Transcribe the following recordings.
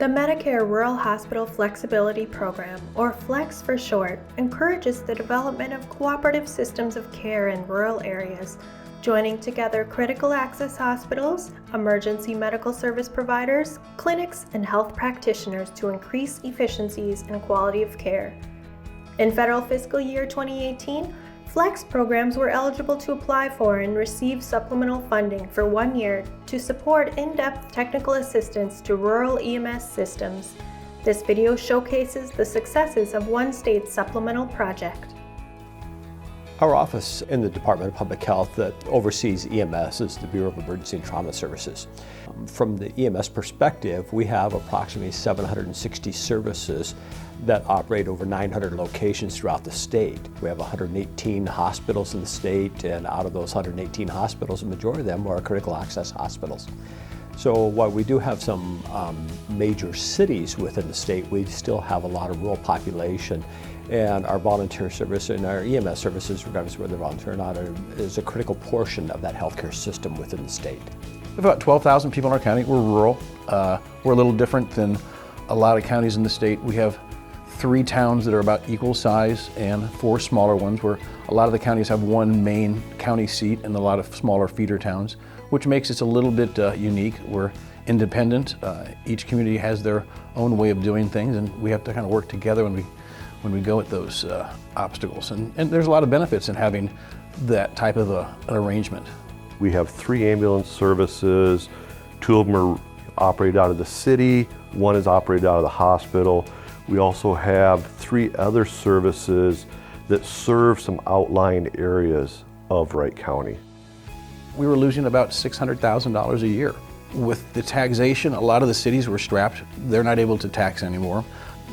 The Medicare Rural Hospital Flexibility Program, or Flex for short, encourages the development of cooperative systems of care in rural areas, joining together critical access hospitals, emergency medical service providers, clinics, and health practitioners to increase efficiencies and quality of care. In federal fiscal year 2018, Flex programs were eligible to apply for and receive supplemental funding for 1 year to support in-depth technical assistance to rural EMS systems. This video showcases the successes of one state's supplemental project. Our office in the Department of Public Health that oversees EMS is the Bureau of Emergency and Trauma Services. From the EMS perspective, we have approximately 760 services that operate over 900 locations throughout the state. We have 118 hospitals in the state, and out of those 118 hospitals, the majority of them are critical access hospitals. So while we do have some major cities within the state, we still have a lot of rural population, and our volunteer service and our EMS services, regardless of whether they're volunteer or not, is a critical portion of that healthcare system within the state. We have about 12,000 people in our county. We're rural. We're a little different than a lot of counties in the state. We have 3 towns that are about equal size and 4 smaller ones, where a lot of the counties have one main county seat and a lot of smaller feeder towns, which makes us a little bit unique. We're independent. Each community has their own way of doing things, and we have to kind of work together when we go at those obstacles. And there's a lot of benefits in having that type of an arrangement. We have 3 ambulance services. 2 of them are operated out of the city. 1 is operated out of the hospital. We also have 3 other services that serve some outlying areas of Wright County. We were losing about $600,000 a year. With the taxation, a lot of the cities were strapped. They're not able to tax anymore.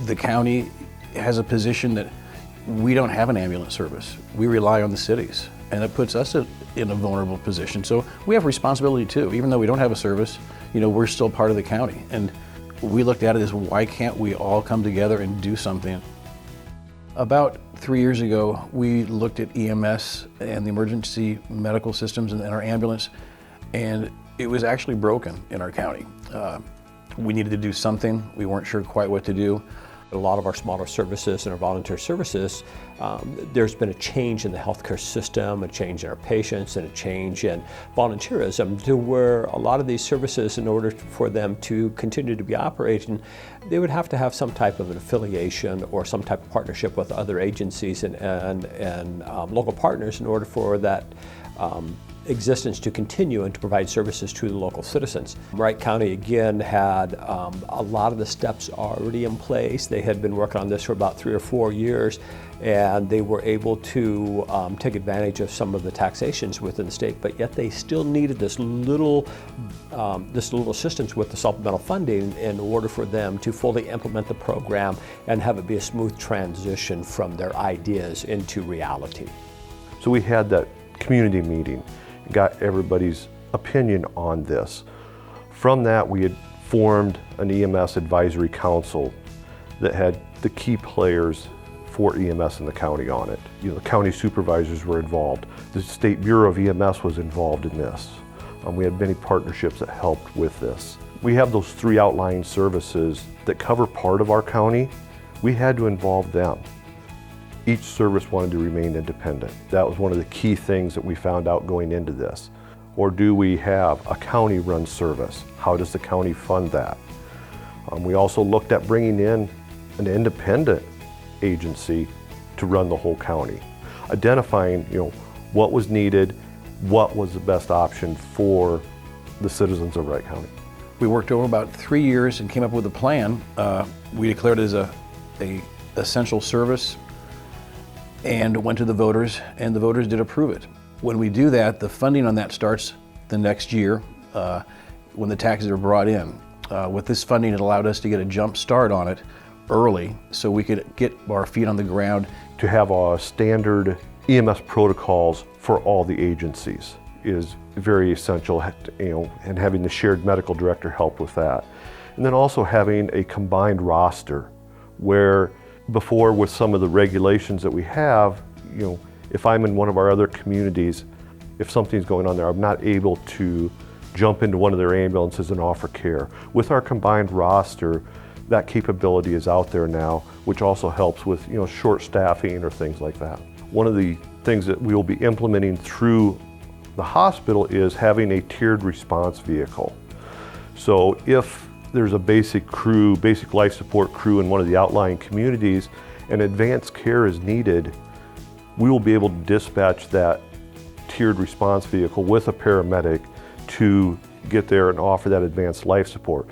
The county has a position that we don't have an ambulance service. We rely on the cities, and it puts us in a vulnerable position. So we have responsibility too. Even though we don't have a service, we're still part of the county. And we looked at it as, why can't we all come together and do something? About 3 years ago, we looked at EMS and the emergency medical systems and our ambulance, and it was actually broken in our county. We needed to do something. We weren't sure quite what to do. A lot of our smaller services and our volunteer services, there's been a change in the healthcare system, a change in our patients, and a change in volunteerism to where a lot of these services, in order for them to continue to be operating, they would have to have some type of an affiliation or some type of partnership with other agencies and local partners in order for that existence to continue and to provide services to the local citizens. Wright County again had a lot of the steps already in place. They had been working on this for about 3 or 4 years, and they were able to take advantage of some of the taxations within the state, but yet they still needed this little assistance with the supplemental funding in order for them to fully implement the program and have it be a smooth transition from their ideas into reality. So we had that community meeting, got everybody's opinion on this. From that, we had formed an EMS advisory council that had the key players for EMS in the county on it. The county supervisors were involved. The State Bureau of EMS was involved in this. We had many partnerships that helped with this. We have those 3 outlying services that cover part of our county. We had to involve them. Each service wanted to remain independent. That was one of the key things that we found out going into this. Or do we have a county-run service? How does the county fund that? We also looked at bringing in an independent agency to run the whole county, identifying what was needed, what was the best option for the citizens of Wright County. We worked over about 3 years and came up with a plan. We declared it as a essential service and went to the voters, and the voters did approve it. When we do that, the funding on that starts the next year when the taxes are brought in. With this funding, it allowed us to get a jump start on it early so we could get our feet on the ground. To have standard EMS protocols for all the agencies is very essential, and having the shared medical director help with that. And then also having a combined roster where before, with some of the regulations that we have, if I'm in one of our other communities, if something's going on there, I'm not able to jump into one of their ambulances and offer care. With our combined roster, that capability is out there now, which also helps with short staffing or things like that. One of the things that we will be implementing through the hospital is having a tiered response vehicle. So if there's a basic life support crew in one of the outlying communities and advanced care is needed, we will be able to dispatch that tiered response vehicle with a paramedic to get there and offer that advanced life support.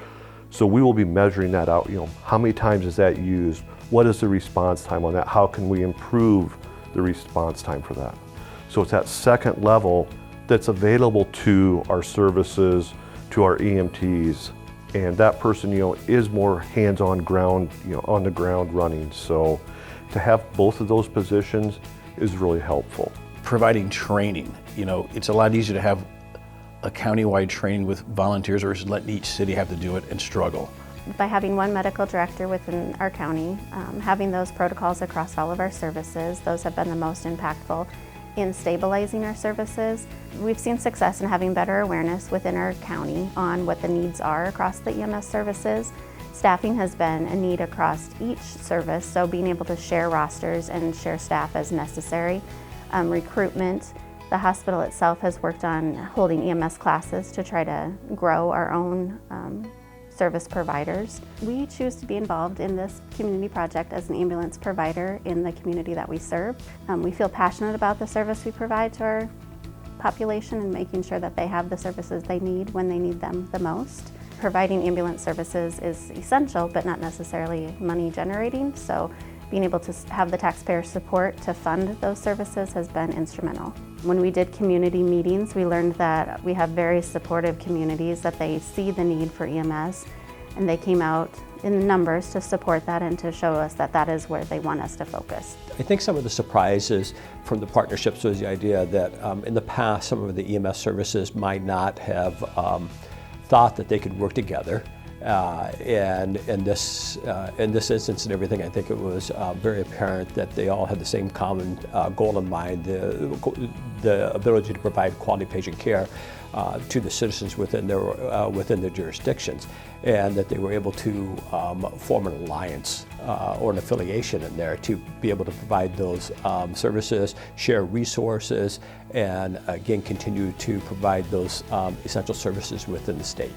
So we will be measuring that out, how many times is that used? What is the response time on that? How can we improve the response time for that? So it's that second level that's available to our services, to our EMTs, and that person, is more hands-on ground, on the ground running. So to have both of those positions is really helpful. Providing training, it's a lot easier to have a countywide training with volunteers versus letting each city have to do it and struggle. By having one medical director within our county, having those protocols across all of our services, those have been the most impactful in stabilizing our services. We've seen success in having better awareness within our county on what the needs are across the EMS services. Staffing has been a need across each service, so being able to share rosters and share staff as necessary. Recruitment, the hospital itself has worked on holding EMS classes to try to grow our own service providers. We choose to be involved in this community project as an ambulance provider in the community that we serve. We feel passionate about the service we provide to our population and making sure that they have the services they need when they need them the most. Providing ambulance services is essential, but not necessarily money generating, so being able to have the taxpayer support to fund those services has been instrumental. When we did community meetings, we learned that we have very supportive communities, that they see the need for EMS, and they came out in numbers to support that and to show us that that is where they want us to focus. I think some of the surprises from the partnerships was the idea that in the past, some of the EMS services might not have thought that they could work together. And in this instance and everything, I think it was very apparent that they all had the same common goal in mind, the ability to provide quality patient care to the citizens within their jurisdictions, and that they were able to form an alliance or an affiliation in there to be able to provide those services, share resources, and again continue to provide those essential services within the state.